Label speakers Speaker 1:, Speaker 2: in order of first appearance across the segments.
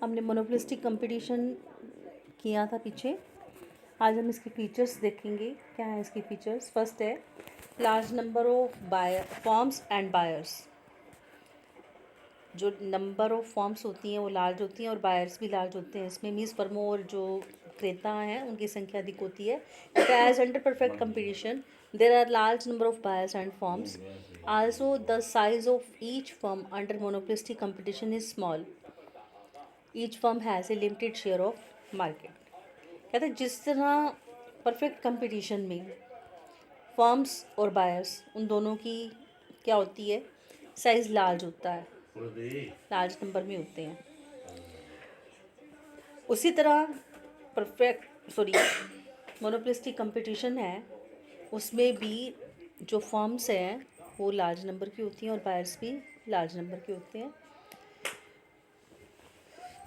Speaker 1: हमने monopolistic competition किया था पीछे। आज हम इसके फीचर्स देखेंगे। क्या है इसके फीचर्स? फर्स्ट है large number of forms and buyers. जो नंबर ऑफ फॉर्म्स होती हैं वो लार्ज होती हैं और बायर्स भी लार्ज होते हैं। इसमें मीन्स फर्मों और जो क्रेता हैं उनकी संख्या अधिक होती है। As under perfect competition there are large number of buyers and firms. Also the size of each firm under monopolistic competition is small. Each firm has a limited share of market. कहते हैं जिस तरह perfect competition में firms और buyers उन दोनों की क्या होती है, साइज़ लार्ज होता है, लार्ज नंबर में होते हैं। उसी तरह मोनोपोलिस्टिक कंपटीशन है, उसमें भी जो फर्म्स हैं वो लार्ज नंबर की होती हैं और बायर्स भी लार्ज नंबर के होते हैं।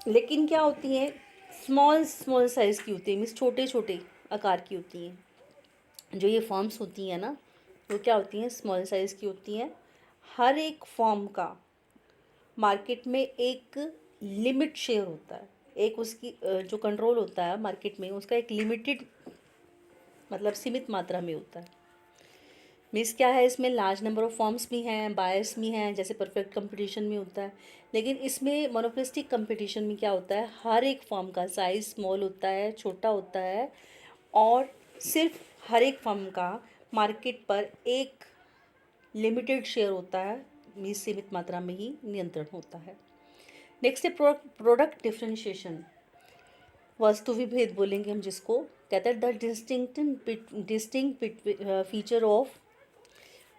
Speaker 1: लेकिन क्या होती हैं, स्मॉल साइज़ की होती है, मीन्स छोटे छोटे आकार की होती हैं। जो ये फॉर्म्स होती हैं ना, वो क्या होती हैं, स्मॉल साइज़ की होती हैं। हर एक फॉर्म का मार्केट में एक लिमिट शेयर होता है। एक उसकी जो कंट्रोल होता है मार्केट में, उसका एक लिमिटेड मतलब सीमित मात्रा में होता है। मीन्स क्या है, इसमें लार्ज नंबर ऑफ फॉर्म्स भी हैं, बायर्स भी हैं, जैसे परफेक्ट कंपटीशन में होता है। लेकिन इसमें मोनोपोलिस्टिक कंपटीशन में क्या होता है, हर एक फॉर्म का साइज़ स्मॉल होता है, छोटा होता है, और सिर्फ हर एक फॉर्म का मार्केट पर एक लिमिटेड शेयर होता है, मीन्स सीमित मात्रा में ही नियंत्रण होता है। नेक्स्ट है प्रोडक्ट डिफ्रेंशिएशन, वस्तु विभेद बोलेंगे हम जिसको। कहते हैं the distinct feature of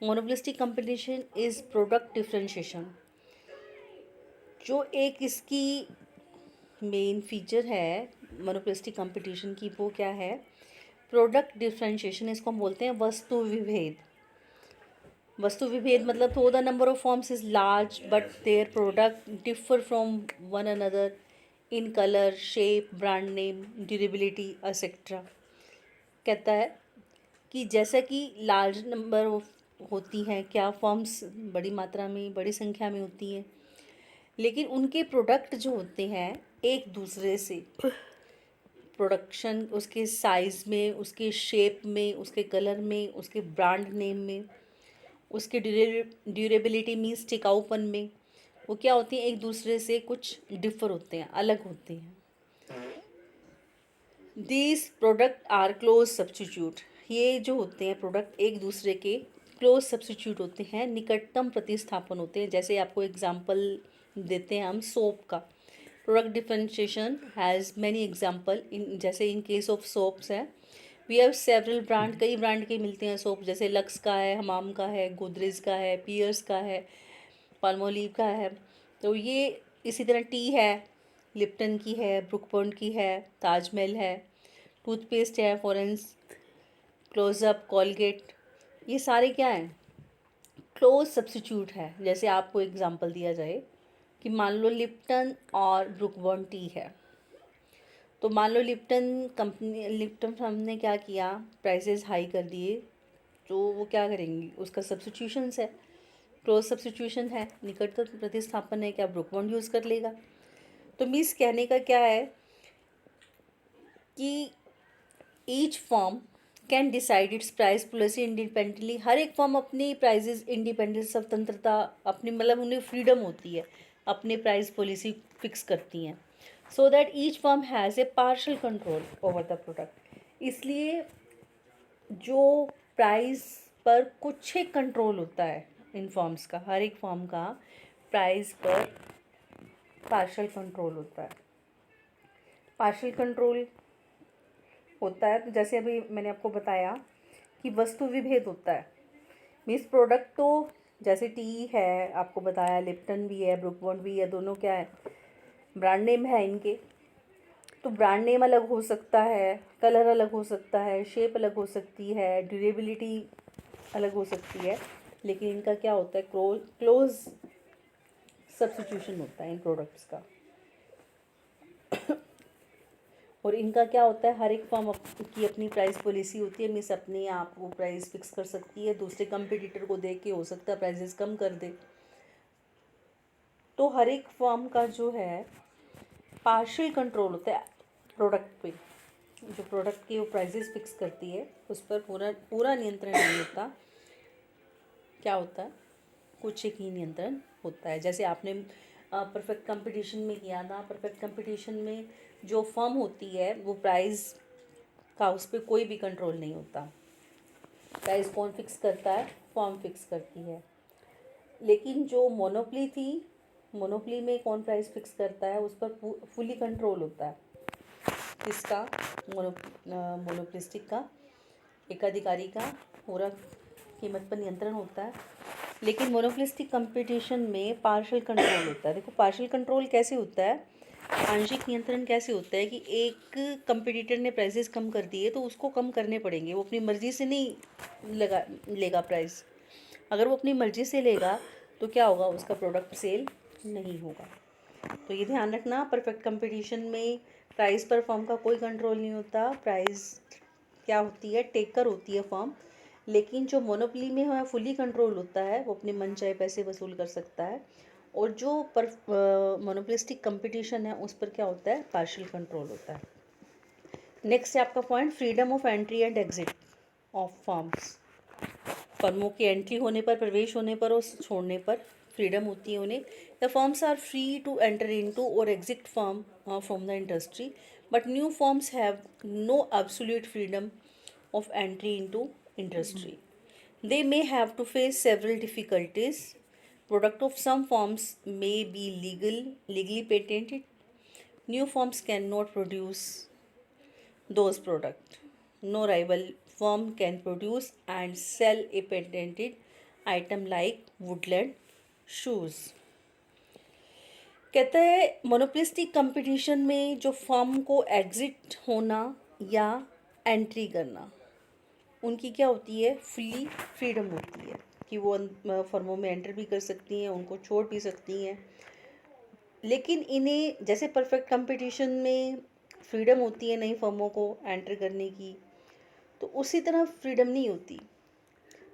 Speaker 1: monopolistic competition is product differentiation. जो एक इसकी मेन फीचर है मोनोपोलिस्टिक कंपटीशन की, वो क्या है, प्रोडक्ट डिफ्रेंशिएशन। इसको हम बोलते हैं वस्तु विभेद। वस्तु विभेद मतलब तो the number of forms is large but their product differ from one another in colour, shape, brand name, durability etcetera. कहता है कि जैसा कि लार्ज नंबर ऑफ होती हैं, क्या फॉर्म्स बड़ी मात्रा में, बड़ी संख्या में होती हैं, लेकिन उनके प्रोडक्ट जो होते हैं एक दूसरे से, प्रोडक्शन उसके साइज़ में, उसके शेप में, उसके कलर में, उसके ब्रांड नेम में, उसके ड्यूरेबिलिटी मीन्स टिकाऊपन में, वो क्या होती हैं, एक दूसरे से कुछ डिफर होते हैं, अलग होते हैं। These product are close substitute. ये जो होते हैं प्रोडक्ट एक दूसरे के क्लोज सब्स्टिट्यूट होते हैं, निकटतम प्रतिस्थापन होते हैं। जैसे आपको एग्जांपल देते हैं हम सोप का। Product differentiation has many example in, जैसे इन केस ऑफ सोप्स है, वी हैव सेवरल ब्रांड, कई ब्रांड के मिलते हैं सोप, जैसे लक्स का है, हमाम का है, गोदरेज का है, पियर्स का है, पाल्मोलिव का है। तो ये इसी तरह टी है, लिप्टन की है, ब्रुक बॉन्ड की है, ताजमहल है, टूथपेस्ट है, फॉरेंस, क्लोजअप, कॉलगेट, ये सारे क्या हैं, क्लोज सब्स्टिट्यूट है। जैसे आपको एग्जांपल दिया जाए कि मान लो लिप्टन और ब्रुक बॉन्ड टी है, तो मान लो लिप्टन फर्म ने क्या किया, प्राइसेस हाई कर दिए, तो वो क्या करेंगी, उसका सब्स्टिट्यूशन है, क्लोज सब्स्टिट्यूशन है, निकटतम प्रतिस्थापन है, क्या ब्रुक बॉन्ड यूज़ कर लेगा। तो मीन्स कहने का क्या है कि each firm can decide its price policy independently. हर एक फॉर्म अपनी प्राइजेस इंडिपेंडेंट, स्वतंत्रता, अपनी मतलब उन्हें फ्रीडम होती है, अपने प्राइस पॉलिसी फिक्स करती हैं। So that each form has a partial control over the product. इसलिए जो प्राइस पर कुछ एक कंट्रोल होता है इन फॉर्म्स का, हर एक फॉर्म का प्राइस पर पार्शल कंट्रोल होता है। पार्शल कंट्रोल होता है तो जैसे अभी मैंने आपको बताया कि वस्तु विभेद होता है, मीन्स प्रोडक्ट तो जैसे टी है, आपको बताया लिप्टन भी है, ब्रुक बॉन्ड भी है, दोनों क्या है, ब्रांड नेम है इनके। तो ब्रांड नेम अलग हो सकता है, कलर अलग हो सकता है, शेप अलग हो सकती है, ड्यूरेबिलिटी अलग हो सकती है, लेकिन इनका क्या होता है, क्लोज सब्स्टिट्यूशन होता है इन प्रोडक्ट्स का। और इनका क्या होता है, हर एक फर्म की अपनी प्राइस पॉलिसी होती है, मीन्स अपने आप वो प्राइस फिक्स कर सकती है, दूसरे कंपटीटर को देख के हो सकता है प्राइसेस कम कर दे। तो हर एक फर्म का जो है पार्शियल कंट्रोल होता है प्रोडक्ट पे, जो प्रोडक्ट की वो प्राइसेस फिक्स करती है उस पर पूरा पूरा नियंत्रण नहीं होता। क्या होता है, कुछ एक ही नियंत्रण होता है। जैसे आपने परफेक्ट कंपटीशन में किया था, परफेक्ट कंपटीशन में जो फर्म होती है वो प्राइस का उस पर कोई भी कंट्रोल नहीं होता। प्राइस कौन फिक्स करता है, फर्म फिक्स करती है। लेकिन जो मोनोपली थी, मोनोपली में कौन प्राइस फिक्स करता है, उस पर फुली कंट्रोल होता है। किसका, मोनोपोलिस्टिक का, एकाधिकारी का पूरा कीमत पर नियंत्रण होता है। लेकिन मोनोपोलिस्टिक कंपटीशन में पार्शियल कंट्रोल होता है। देखो पार्शियल कंट्रोल कैसे होता है, आंशिक नियंत्रण कैसे होता है कि एक कंपटीटर ने प्राइसेस कम कर दिए तो उसको कम करने पड़ेंगे, वो अपनी मर्ज़ी से नहीं लेगा प्राइस। अगर वो अपनी मर्ज़ी से लेगा तो क्या होगा, उसका प्रोडक्ट सेल नहीं होगा। तो ये ध्यान रखना, परफेक्ट कंपटीशन में प्राइस पर फर्म का कोई कंट्रोल नहीं होता। प्राइस क्या होती है, टेकर होती है फर्म। लेकिन जो मोनोपोली में है फुली कंट्रोल होता है, वो अपने मन चाहे पैसे वसूल कर सकता है। और जो मोनोपोलिस्टिक कंपटीशन है उस पर क्या होता है, पार्शियल कंट्रोल होता है। नेक्स्ट है आपका point, freedom of entry and exit of firms. फर्मों की एंट्री होने पर, प्रवेश होने पर और छोड़ने पर फ्रीडम होती है उन्हें। The firms are free to enter into और exit firm from the industry, but new firms have no absolute freedom of entry into industry. They may have to face several difficulties. Product of some firms may be legally patented. New firms cannot produce those products. No rival firm can produce and sell a patented item like woodland shoes. कहते हैं monopolistic competition में जो firm को exit होना या entry करना, उनकी क्या होती है, फुली फ्रीडम होती है कि वो फर्मों में एंटर भी कर सकती हैं, उनको छोड़ भी सकती हैं। लेकिन इन्हें जैसे परफेक्ट कंपटीशन में फ्रीडम होती है नई फर्मों को एंटर करने की, तो उसी तरह फ्रीडम नहीं होती।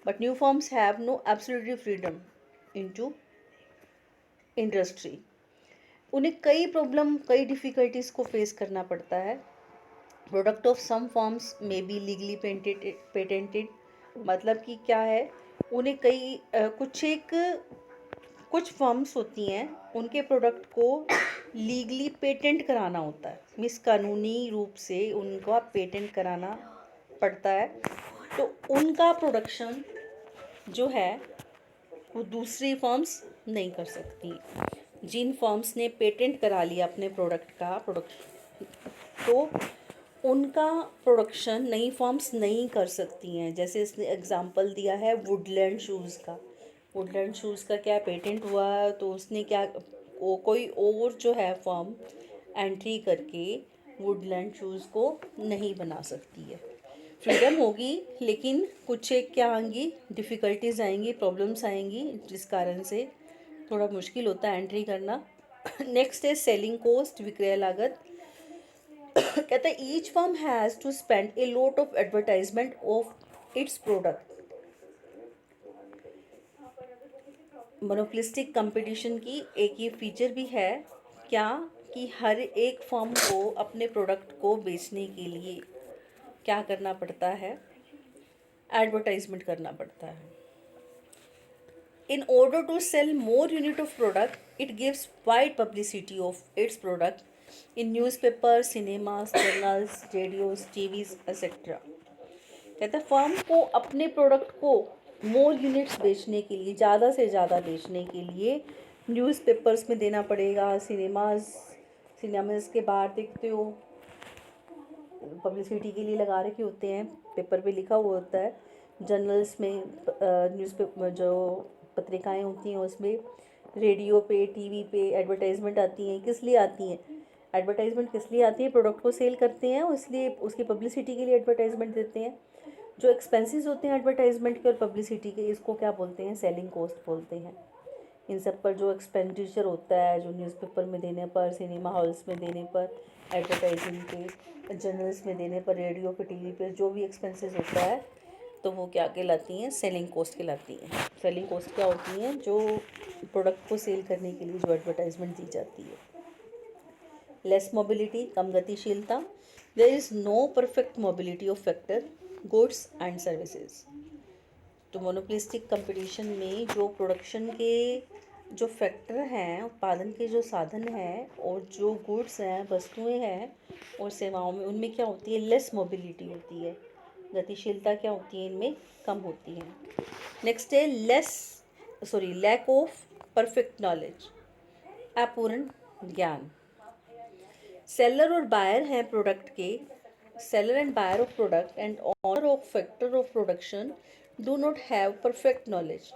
Speaker 1: But new firms have no absolutely freedom into industry. उन्हें कई प्रॉब्लम, कई डिफ़िकल्टीज़ को फेस करना पड़ता है। प्रोडक्ट ऑफ सम फॉर्म्स में बी लीगली पेटेंटेड, मतलब कि क्या है, उन्हें कुछ फर्म्स होती हैं, उनके प्रोडक्ट को लीगली पेटेंट कराना होता है, मीन्स कानूनी रूप से उनका पेटेंट कराना पड़ता है। तो उनका प्रोडक्शन जो है वो दूसरी फर्म्स नहीं कर सकती। जिन फर्म्स ने पेटेंट करा लिया अपने प्रोडक्ट तो उनका प्रोडक्शन नई फर्म्स नहीं कर सकती हैं। जैसे इसने एग्जांपल दिया है वुडलैंड शूज़ का। वुडलैंड शूज़ का क्या पेटेंट हुआ, तो उसने क्या कोई और जो है फर्म एंट्री करके वुडलैंड शूज़ को नहीं बना सकती है। फ्रीडम होगी लेकिन कुछ एक क्या आएंगी, डिफ़िकल्टीज आएंगी, प्रॉब्लम्स आएंगी, जिस कारण से थोड़ा मुश्किल होता है एंट्री करना। नेक्स्ट है सेलिंग कॉस्ट, विक्रय लागत। कहता है each firm has to spend a lot of advertisement of its product. Monopolistic competition की एक ये फीचर भी है क्या, कि हर एक फर्म को अपने प्रोडक्ट को बेचने के लिए क्या करना पड़ता है, एडवर्टाइजमेंट करना पड़ता है। In order to sell more unit of product, it gives wide publicity of its product in newspapers, cinemas, journals, radios, TVs, etc. कहता है फर्म को अपने प्रोडक्ट को मोर यूनिट्स बेचने के लिए, ज़्यादा से ज़्यादा बेचने के लिए न्यूज़पेपर्स में देना पड़ेगा, सिनेमास के बाहर देखते हो पब्लिसिटी के लिए लगा रखे होते हैं, पेपर पे लिखा हुआ होता है। जर्नल्स में, न्यूज़पेपर जो पत्रिकाएं होती हैं उसमें, रेडियो पे, टीवी पे एडवर्टाइजमेंट आती हैं। किस लिए आती हैं एडवर्टाइजमेंट, किस लिए आती है, प्रोडक्ट को सेल करते हैं, इसलिए उसकी पब्लिसिटी के लिए एडवर्टाइजमेंट देते हैं। जो एक्सपेंसेस होते हैं एडवर्टाइजमेंट के और पब्लिसिटी के, इसको क्या बोलते हैं, सेलिंग कॉस्ट बोलते हैं। इन सब पर जो एक्सपेंडिचर होता है, जो न्यूज़पेपर में देने पर, सिनेमा हॉल्स में देने पर, एडवर्टाइजिंग के, जर्नल्स में देने पर, रेडियो पे, टीवी पे जो भी एक्सपेंसेस होता है, तो वो क्या कहलाती हैं, सेलिंग कॉस्ट कहलाती हैं। सेलिंग कॉस्ट क्या होती हैं, जो प्रोडक्ट को सेल करने के लिए जो एडवर्टाइजमेंट दी जाती है। लेस मोबिलिटी, कम गतिशीलता। There is no perfect mobility of factor, goods and services. तो मोनोपोलिस्टिक कंपटीशन में जो प्रोडक्शन के जो फैक्टर हैं, उत्पादन के जो साधन हैं, और जो गुड्स हैं, वस्तुएं हैं और सेवाओं में, उनमें क्या होती है, लेस मोबिलिटी होती है। गतिशीलता क्या होती है, इनमें कम होती है। नेक्स्ट है लैक ऑफ परफेक्ट नॉलेज, अपूर्ण ज्ञान। सेलर और बायर हैं प्रोडक्ट के, seller and buyer of product and owner of factor of production do not have perfect knowledge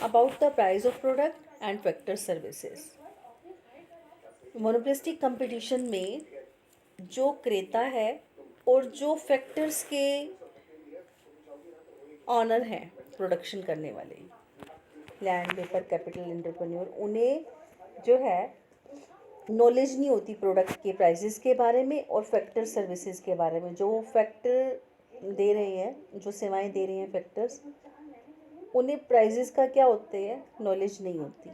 Speaker 1: about the price of product and factor services. Monopolistic competition में जो क्रेता है और जो फैक्टर्स के ऑनर हैं, प्रोडक्शन करने वाले, लैंड, पेपर, कैपिटल, एंटरप्रेन्योर, उन्हें जो है नॉलेज नहीं होती प्रोडक्ट के प्राइसेस के बारे में और फैक्टर सर्विसेज के बारे में। जो फैक्टर दे रहे हैं, जो सेवाएं दे रहे हैं फैक्टर्स, उन्हें प्राइसेस का क्या होते हैं, नॉलेज नहीं होती।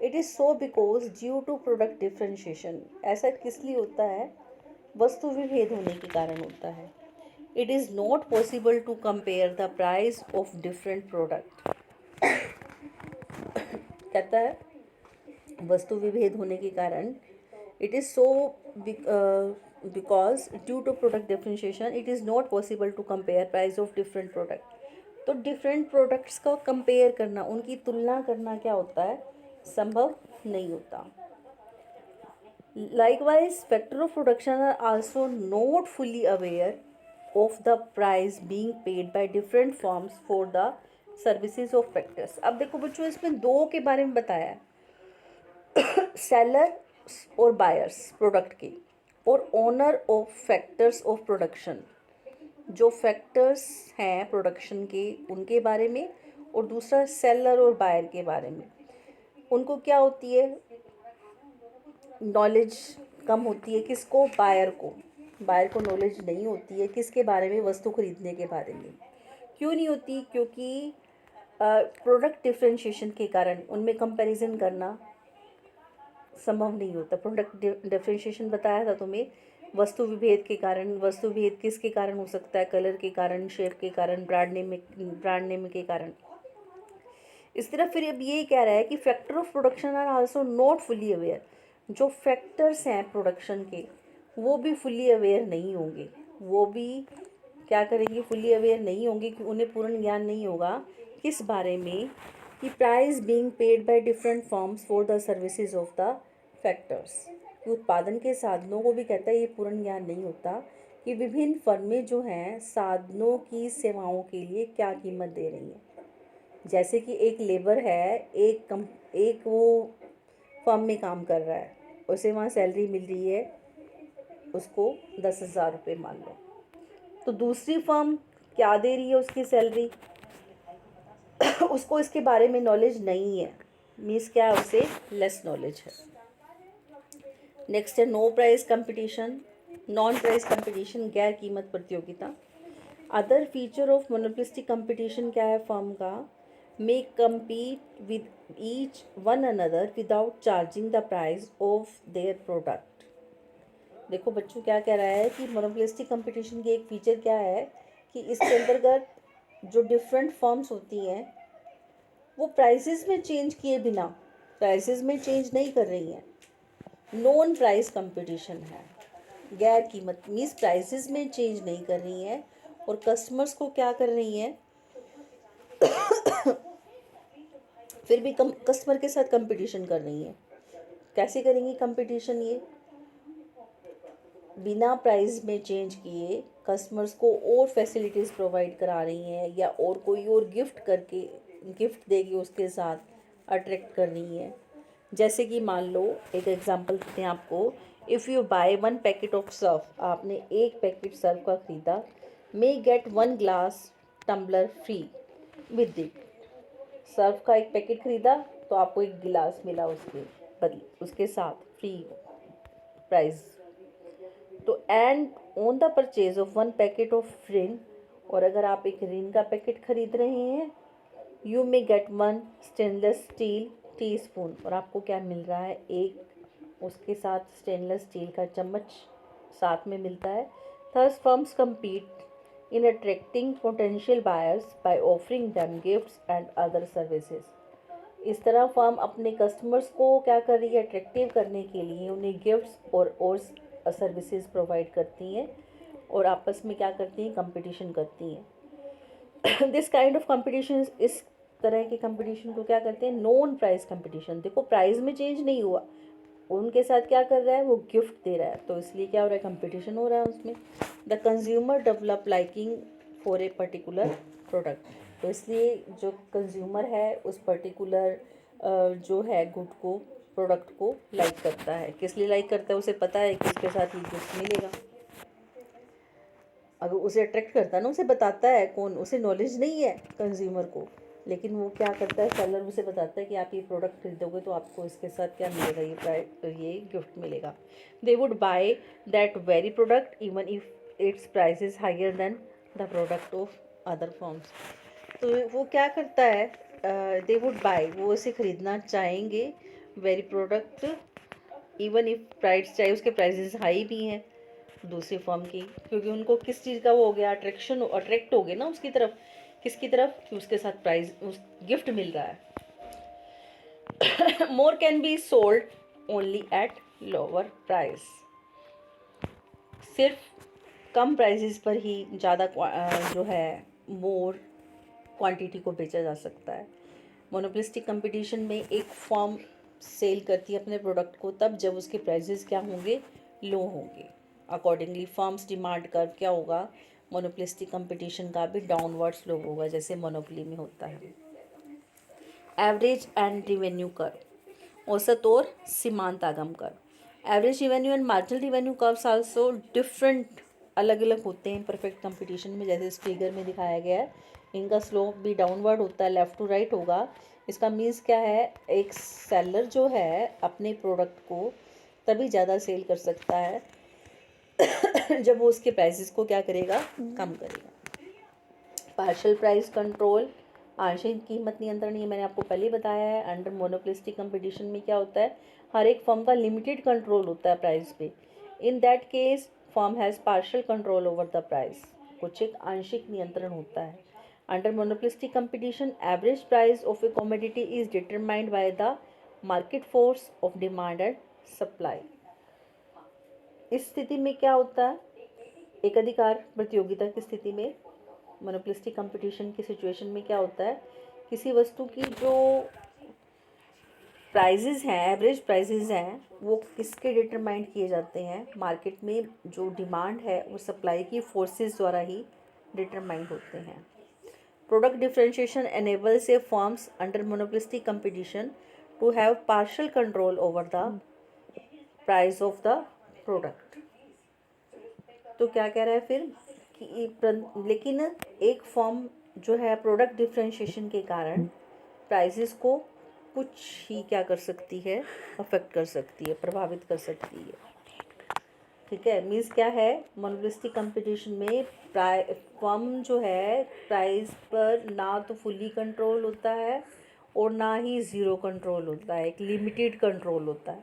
Speaker 1: It is so because due to product differentiation, ऐसा किस लिए होता है, वस्तु विभेद होने के कारण होता है। It is not possible to compare the price of different product. कहता है वस्तु विभेद होने के कारण, it is so because due to product differentiation it is not possible to compare price of different product. तो डिफरेंट प्रोडक्ट्स को compare करना, उनकी तुलना करना क्या होता है, संभव नहीं होता। Likewise factor of production are also not fully aware of the price being paid by different firms for the services of factors. अब देखो बच्चों, इसमें दो के बारे में बताया है, सेलर और बायर्स प्रोडक्ट के, और owner of factors of production, जो फैक्टर्स हैं प्रोडक्शन के उनके बारे में, और दूसरा सेलर और बायर के बारे में। उनको क्या होती है, नॉलेज कम होती है। किसको, बायर को। बायर को नॉलेज नहीं होती है किसके बारे में, वस्तु खरीदने के बारे में। क्यों नहीं होती, क्योंकि प्रोडक्ट डिफ्रेंशिएशन के कारण उनमें कंपैरिजन करना संभव नहीं होता। प्रोडक्ट डिफ्रेंशिएशन बताया था तुम्हें, वस्तु विभेद के कारण। वस्तु विभेद किसके कारण हो सकता है, कलर के कारण, शेप के कारण, ब्रांड नेम के कारण। इस तरह फिर अब ये कह रहा है कि factor of production are also not fully aware, जो फैक्टर्स हैं प्रोडक्शन के वो भी फुली अवेयर नहीं होंगे। वो भी क्या करेंगे, फुली अवेयर नहीं होंगे, कि उन्हें पूर्ण ज्ञान नहीं होगा किस बारे में, कि price being paid by different firms for the services of the factors. उत्पादन के साधनों को भी कहता है ये पूर्ण ज्ञान नहीं होता कि विभिन्न फर्में जो हैं साधनों की सेवाओं के लिए क्या कीमत दे रही हैं। जैसे कि एक लेबर है, एक वो फर्म में काम कर रहा है, उसे वहाँ सैलरी मिल रही है, उसको 10,000 रुपये मान लो, तो दूसरी फर्म क्या दे रही है उसकी सैलरी, उसको इसके बारे में नॉलेज नहीं है, मीन्स क्या है, उसे लेस नॉलेज है। नेक्स्ट है no price competition, non price competition, गैर कीमत प्रतियोगिता। Other feature of monopolistic competition क्या है, फर्म का may compete with each one another without charging the price of their product। देखो बच्चों क्या कह रहा है कि मोनोपोलिस्टिक कंपटीशन की एक फीचर क्या है, कि इसके अंतर्गत जो डिफरेंट फर्म्स होती हैं वो प्राइसेस में चेंज किए बिना, प्राइसेस में चेंज नहीं कर रही हैं। नॉन प्राइस कंपटीशन है, गैर कीमत, मीन्स प्राइसेस में चेंज नहीं कर रही हैं और कस्टमर्स को क्या कर रही हैं, फिर भी कस्टमर के साथ कंपटीशन कर रही हैं। कैसे करेंगी कंपटीशन, ये बिना प्राइस में चेंज किए कस्टमर्स को और फैसिलिटीज़ प्रोवाइड करा रही हैं, या और कोई और गिफ्ट देके उसके साथ अट्रैक्ट कर रही हैं। जैसे कि मान लो एक एग्जांपल देते हैं आपको, if you buy 1 packet of Surf, आपने एक पैकेट सर्फ का ख़रीदा, may get 1 glass tumbler free with it. Surf का एक पैकेट ख़रीदा तो आपको एक गिलास मिला उसके साथ फ्री प्राइस। तो and on the purchase of 1 packet of Rin, और अगर आप एक रिन का पैकेट खरीद रहे हैं, you may get 1 stainless steel tea spoon, और आपको क्या मिल रहा है, एक उसके साथ स्टेनलेस स्टील का चम्मच साथ में मिलता है। थर्स firms compete in attracting potential buyers by offering them gifts and other services। इस तरह फर्म अपने कस्टमर्स को क्या कर रही है, अट्रैक्टिव करने के लिए उन्हें गिफ्ट्स और सर्विसेज प्रोवाइड करती हैं और आपस में क्या करती हैं, कंपटीशन करती हैं। दिस काइंड ऑफ कंपटीशन, इस तरह के कंपटीशन को क्या करते हैं, नॉन प्राइस कंपटीशन। देखो प्राइस में चेंज नहीं हुआ, उनके साथ क्या कर रहा है, वो गिफ्ट दे रहा है, तो इसलिए क्या हो रहा है, कंपटीशन हो रहा है उसमें। The consumer develop liking for a particular product, तो इसलिए जो कंज्यूमर है उस पर्टिकुलर जो है गुड को, प्रोडक्ट को लाइक करता है। किस लिए लाइक करता है, उसे पता है कि इसके साथ ये गिफ्ट मिलेगा। अगर उसे अट्रैक्ट करता है ना, उसे बताता है कौन, उसे नॉलेज नहीं है कंज्यूमर को, लेकिन वो क्या करता है, सेलर उसे बताता है कि आप ये प्रोडक्ट खरीदोगे तो आपको इसके साथ क्या मिलेगा, ये गिफ्ट मिलेगा। They would buy that very product even if its price is higher than the product of other firms. तो वो क्या करता है, दे वुड बाय, वो इसे खरीदना चाहेंगे, very product even if price, चाहे उसके प्राइसेस हाई भी हैं दूसरी फॉर्म की, क्योंकि उनको किस चीज़ का वो हो गया, अट्रैक्ट हो गए ना उसकी तरफ। किसकी तरफ, कि उसके साथ प्राइस, उस गिफ्ट मिल रहा है। More can be sold only at lower price, सिर्फ कम प्राइसेस पर ही ज़्यादा जो है मोर क्वांटिटी को बेचा जा सकता है। मोनोपोलिस्टिक कंपटीशन में एक फर्म सेल करती है अपने प्रोडक्ट को तब जब उसके प्राइसेस क्या होंगे, लो होंगे। अकॉर्डिंगली फर्म्स डिमांड कर्व क्या होगा, मोनोपोलिस्टिक कंपटीशन का भी डाउनवर्ड स्लोप होगा, जैसे मोनोपोली में होता है। एवरेज एंड रिवेन्यू कर्व, औसत और सीमांत आगम curve. Average revenue and marginal revenue curves also different, अलग अलग होते हैं परफेक्ट कंपटीशन में, जैसे इस फिगर में दिखाया गया है। इनका स्लोप भी डाउनवर्ड होता है, लेफ़्ट टू राइट होगा। इसका मीन्स क्या है, एक सेलर जो है अपने प्रोडक्ट को तभी ज़्यादा सेल कर सकता है जब वो उसके प्राइसेस को क्या करेगा, कम करेगा। पार्शियल प्राइस कंट्रोल, आंशिक कीमत नियंत्रण, ये मैंने आपको पहले ही बताया है। अंडर मोनोपोलिस्टिक कंपटीशन में क्या होता है, हर एक फर्म का लिमिटेड कंट्रोल होता है प्राइस पे। In that case firm has partial control over the price, कुछ एक आंशिक नियंत्रण होता है। Under monopolistic competition average price of A commodity is determined by the market force of demand and supply. इस स्थिति में क्या होता है, एक अधिकार प्रतियोगिता की स्थिति में, मोनोपोलिस्टिक कंपटीशन की सिचुएशन में क्या होता है, किसी वस्तु की जो प्राइजेज हैं, एवरेज प्राइजेज हैं, वो किसके डिटरमाइंड किए जाते हैं, मार्केट में जो डिमांड है वो सप्लाई की फोर्सेस द्वारा ही डिटरमाइंड होते हैं। Product differentiation enables a firms under monopolistic competition to have partial control over the price of the product। तो क्या कह रहा है फिर कि लेकिन एक फर्म जो है प्रोडक्ट डिफरेंशिएशन के कारण प्राइसेस को कुछ ही क्या कर सकती है, अफेक्ट कर सकती है, प्रभावित कर सकती है। ठीक है, मीन्स क्या है, मोनोपोलिस्टिक कंपटीशन में फर्म जो है प्राइस पर ना तो फुली कंट्रोल होता है और ना ही ज़ीरो कंट्रोल होता है, एक लिमिटेड कंट्रोल होता है,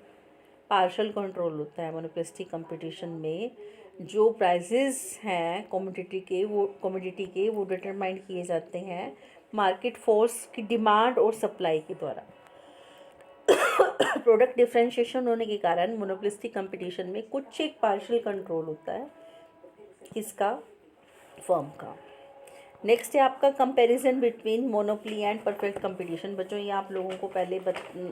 Speaker 1: पार्शियल कंट्रोल होता है। मोनोपोलिस्टिक कंपटीशन में जो प्राइसेस हैं कमोडिटी के वो डिटरमाइन किए जाते हैं मार्केट फोर्स की डिमांड और सप्लाई के द्वारा। प्रोडक्ट डिफरेंशिएशन होने के कारण मोनोपोलिस्टिक कंपटीशन में कुछ एक पार्शियल कंट्रोल होता है, किसका, फर्म का। नेक्स्ट है आपका comparison between monopoly and perfect competition. बच्चों ये आप लोगों को पहले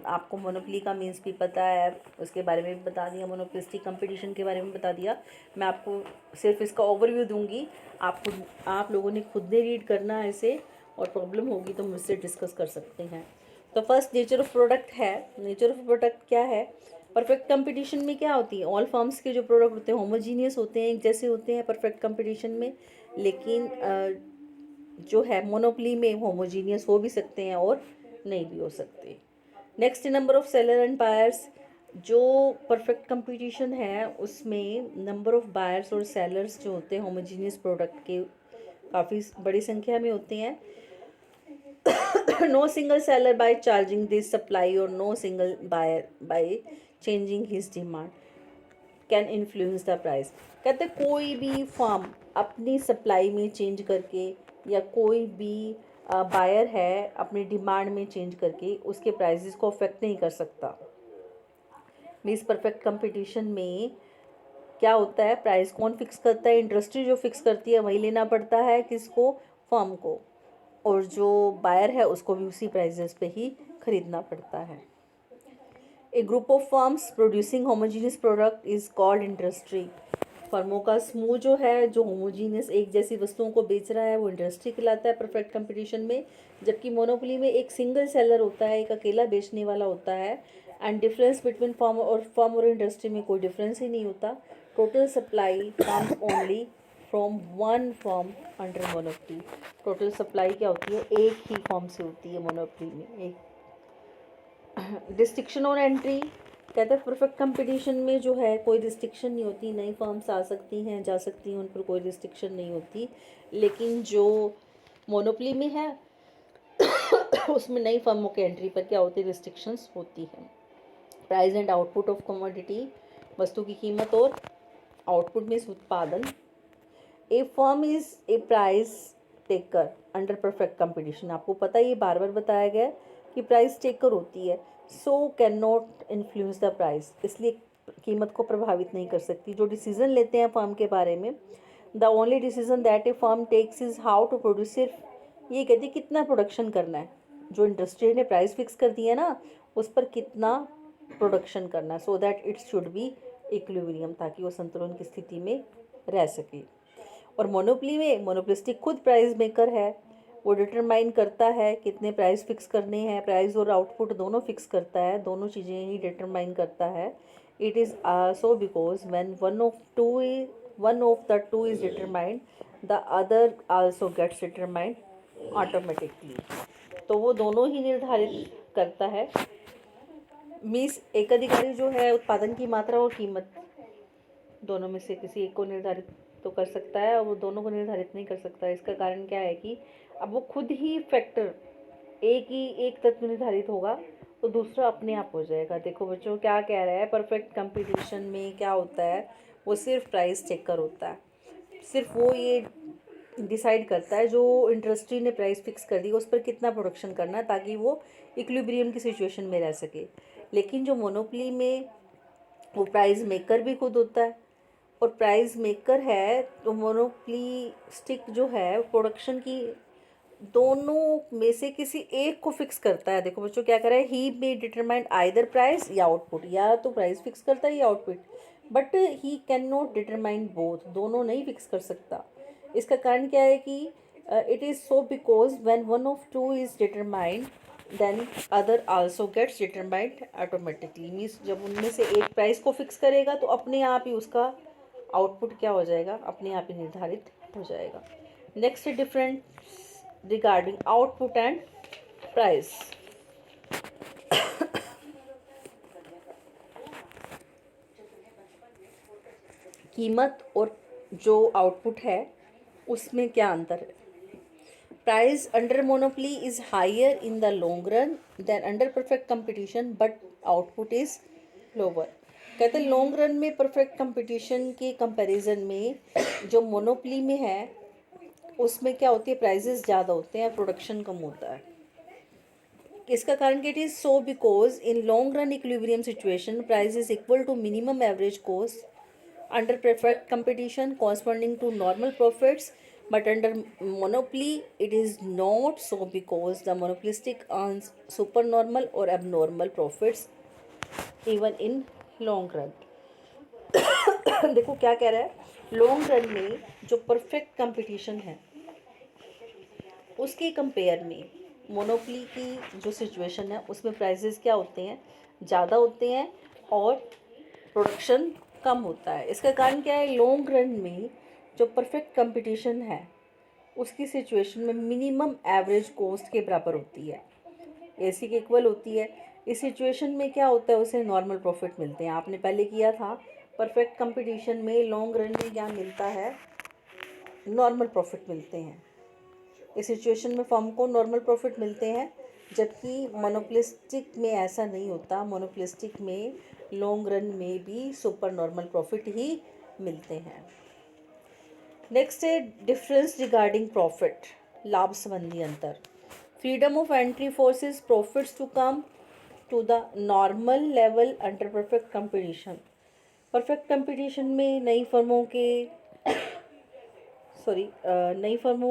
Speaker 1: आपको मोनोपोली का मीन्स भी पता है, उसके बारे में भी बता दिया, मोनोपोलिस्टिक कंपटीशन के बारे में बता दिया। मैं आपको सिर्फ इसका ओवरव्यू दूंगी, आप लोगों ने खुद ने रीड करना है इसे, और प्रॉब्लम होगी तो मुझसे डिस्कस कर सकते हैं। तो फर्स्ट नेचर ऑफ प्रोडक्ट है। नेचर ऑफ प्रोडक्ट क्या है, परफेक्ट कंपटीशन में क्या होती है, ऑल फर्म्स के जो प्रोडक्ट होते हैं होमोजीनियस होते हैं, एक जैसे होते हैं परफेक्ट कंपटीशन में। लेकिन जो है मोनोपोली में होमोजीनियस हो भी सकते हैं और नहीं भी हो सकते। Next number of seller and buyers, जो परफेक्ट कंपटीशन है उसमें नंबर ऑफ बायर्स और सेलर्स जो होते हैं होमोजीनियस प्रोडक्ट के काफ़ी बड़ी संख्या में होते हैं। No single seller by charging this supply और no single buyer by changing his demand can influence the price. कहते कोई भी फर्म अपनी सप्लाई में चेंज करके या कोई भी बायर है अपनी डिमांड में चेंज करके उसके प्राइसेस को अफेक्ट नहीं कर सकता। मीन्स परफेक्ट कंपटीशन में क्या होता है, प्राइस कौन फिक्स करता है, इंडस्ट्री जो फिक्स करती है वही लेना पड़ता है किसको, फर्म को, और जो बायर है उसको भी उसी प्राइसेस पे ही खरीदना पड़ता है। A group of firms producing homogeneous product is called industry. फर्मों का समूह जो है जो होमोजीनियस एक जैसी वस्तुओं को बेच रहा है वो इंडस्ट्री कहलाता है परफेक्ट कंपटीशन में। जबकि मोनोपोली में एक सिंगल सेलर होता है, एक अकेला बेचने वाला होता है, एंड डिफरेंस बिटवीन फर्म और इंडस्ट्री में कोई डिफरेंस ही नहीं होता। Total supply comes only from one firm under monopoly. Total supply क्या होती है, एक ही फर्म से होती है मोनोपोली में। एक डिस्टिक्शन और एंट्री कहते हैं परफेक्ट कंपटीशन में जो है कोई रिस्ट्रिक्शन नहीं होती, नई फर्म्स आ सकती हैं जा सकती हैं, उन पर कोई रिस्ट्रिक्शन नहीं होती। लेकिन जो मोनोपोली में है उसमें नई फर्मों के एंट्री पर क्या होती है, रिस्ट्रिक्शंस होती हैं। Price and output of commodity, वस्तु की कीमत और आउटपुट में उत्पादन। A firm is a price taker under perfect competition. आपको पता है ये बार बार बताया गया कि प्राइस टेकर होती है, so can not influence the price, इसलिए कीमत को प्रभावित नहीं कर सकती। जो डिसीजन लेते हैं फर्म के बारे में, the only decision that a firm takes is how to produce, सिर्फ ये कहती है कितना प्रोडक्शन करना है। जो इंडस्ट्री ने प्राइस फिक्स कर दिया है ना उस पर कितना प्रोडक्शन करना है, so that it should be equilibrium, ताकि वो संतुलन की स्थिति में रह सके। और मोनोपोली में मोनोपोलिस्टिक खुद प्राइस मेकर है, वो डिटरमाइन करता है कितने प्राइस फिक्स करने हैं, प्राइस और आउटपुट दोनों फिक्स करता है, दोनों चीज़ें ही डिटरमाइन करता है। It is so because when one of the two is determined the other also gets determined automatically. तो वो दोनों ही निर्धारित करता है। मीन्स एक अधिकारी जो है उत्पादन की मात्रा और कीमत दोनों में से किसी एक को निर्धारित तो कर सकता है और वो दोनों को निर्धारित नहीं कर सकता। इसका कारण क्या है कि अब वो खुद ही फैक्टर एक तत्व निर्धारित होगा तो दूसरा अपने आप हो जाएगा। देखो बच्चों क्या कह रहा है, परफेक्ट कंपटीशन में क्या होता है, वो सिर्फ प्राइस चेकर होता है, सिर्फ वो ये डिसाइड करता है जो इंडस्ट्री ने प्राइस फिक्स कर दी उस पर कितना प्रोडक्शन करना है ताकि वो इक्विलिब्रियम की सिचुएशन में रह सके। लेकिन जो मोनोपोली में वो प्राइस मेकर भी खुद होता है, और प्राइस मेकर है तो मोनोपोलिस्टिक जो है प्रोडक्शन की दोनों में से किसी एक को फिक्स करता है। देखो बच्चों क्या कर रहा है, ही मे डिटरमाइन आइदर प्राइस या आउटपुट, या तो प्राइस फिक्स करता है या output, but he can not determine both, दोनों नहीं फिक्स कर सकता। इसका कारण क्या है कि it is so because when one of two is determined then other also gets determined automatically. Means जब उनमें से एक प्राइस को फिक्स करेगा तो अपने आप ही उसका आउटपुट क्या हो जाएगा, अपने आप ही निर्धारित हो जाएगा। Next different regarding output and price. कीमत और जो आउटपुट है उसमें क्या अंतर है। Price under monopoly is higher in the long run than under perfect competition but output is lower. कहते हैं लॉन्ग रन में परफेक्ट कंपटीशन के कंपैरिजन में जो मोनोपोली में है उसमें क्या होती है, प्राइजेस ज़्यादा होते हैं, प्रोडक्शन कम होता है। इसका कारण it is so because in long run equilibrium situation price is equal to minimum average cost under perfect competition corresponding to normal profits, but under monopoly it is not so because the monopolistic earns supernormal or abnormal profits even in long run। देखो क्या कह रहा है, long run में जो perfect competition है उसके compare में मोनोपोली की जो सिचुएशन है उसमें प्राइसेस क्या होते हैं, ज़्यादा होते हैं और प्रोडक्शन कम होता है। इसका कारण क्या है, लॉन्ग रन में जो परफेक्ट कंपटीशन है उसकी सिचुएशन में मिनिमम एवरेज कॉस्ट के बराबर होती है, एसी के इक्वल होती है। इस सिचुएशन में क्या होता है, उसे नॉर्मल प्रॉफिट मिलते हैं। आपने पहले किया था परफेक्ट कंपटीशन में लॉन्ग रन में क्या मिलता है, नॉर्मल प्रॉफिट मिलते हैं। इस सिचुएशन में फर्म को नॉर्मल प्रॉफिट मिलते हैं, जबकि मोनोपोलिस्टिक में ऐसा नहीं होता। मोनोपोलिस्टिक में लॉन्ग रन में भी सुपर नॉर्मल प्रॉफिट ही मिलते हैं। नेक्स्ट है डिफरेंस रिगार्डिंग प्रॉफिट, लाभ संबंधी अंतर। Freedom of entry forces profits to come to the normal level under perfect competition. Perfect competition में नई फर्मों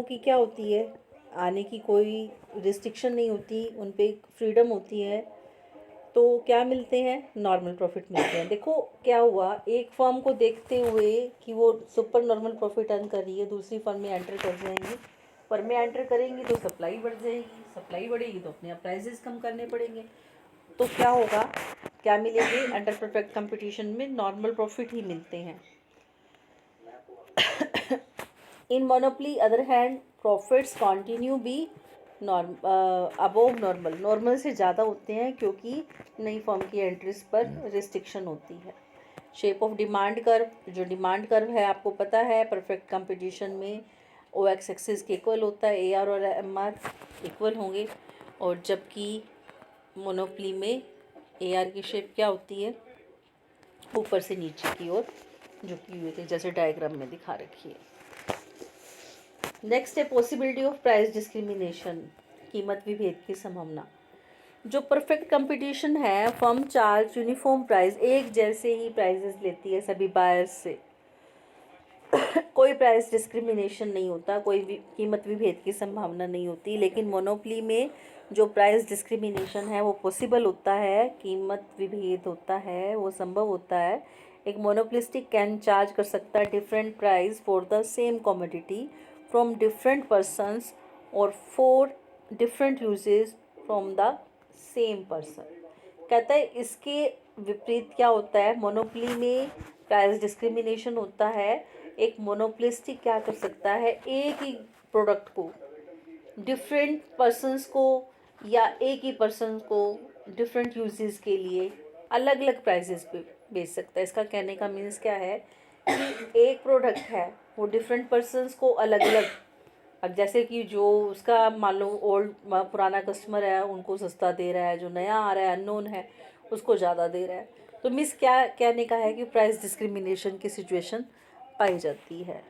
Speaker 1: की क्या होती है, आने की कोई रिस्ट्रिक्शन नहीं होती, उन पे फ्रीडम होती है, तो क्या मिलते हैं, नॉर्मल प्रॉफिट मिलते हैं। देखो क्या हुआ, एक फर्म को देखते हुए कि वो सुपर नॉर्मल प्रॉफिट अर्न कर रही है, दूसरी फर्म में एंटर कर जाएंगी, फर्म में एंटर करेंगी तो सप्लाई बढ़ जाएगी, सप्लाई बढ़ेगी तो अपने आप प्राइसेस कम करने पड़ेंगे, तो क्या होगा, क्या मिलेंगे, अंडर परफेक्ट कंपटीशन में नॉर्मल प्रॉफिट ही मिलते हैं। In monopoly other hand profits continue be above normal, normal से ज़्यादा होते हैं क्योंकि नई फर्म की एंट्रीज पर रिस्ट्रिक्शन होती है। शेप ऑफ डिमांड कर्व, जो डिमांड कर्व है आपको पता है परफेक्ट कंपटीशन में ओ एक्स एक्सिस के इक्वल होता है, ए आर और एम आर इक्वल होंगे, और जबकि मोनोपोली में ए आर की शेप क्या होती है, ऊपर से नीचे की ओर झुकी हुई थी, जैसे डायग्राम में दिखा रखी है। नेक्स्ट है पॉसिबिलिटी ऑफ प्राइस डिस्क्रिमिनेशन, कीमत विभेद की संभावना। जो परफेक्ट कंपटीशन है, फर्म चार्ज यूनिफॉर्म प्राइस, एक जैसे ही प्राइजेस लेती है सभी बायर्स से, कोई प्राइस डिस्क्रिमिनेशन नहीं होता, कोई कीमत विभेद की संभावना नहीं होती। लेकिन मोनोपोली में जो प्राइस डिस्क्रिमिनेशन है वो पॉसिबल होता है, कीमत विभेद होता है, वो संभव होता है। एक मोनोपोलिस्टिक कैन चार्ज कर सकता है different price for the same commodity from different persons और for different uses from the same person. कहता है इसके विपरीत क्या होता है, मोनोपोली में प्राइस डिस्क्रिमिनेशन होता है, एक मोनोपोलिस्टिक क्या कर सकता है, एक ही प्रोडक्ट को डिफरेंट पर्सनस को या एक ही पर्सन को डिफरेंट यूजेस के लिए अलग अलग प्राइसेस पे बेच सकता है। इसका कहने का मीन्स क्या है कि एक प्रोडक्ट है वो डिफरेंट पर्सनस को अलग अलग, अब जैसे कि जो उसका मान लो ओल्ड पुराना कस्टमर है उनको सस्ता दे रहा है, जो नया आ रहा है अननोन है उसको ज़्यादा दे रहा है। तो मिस क्या कहने का है कि प्राइस डिस्क्रिमिनेशन की सिचुएशन पाई जाती है।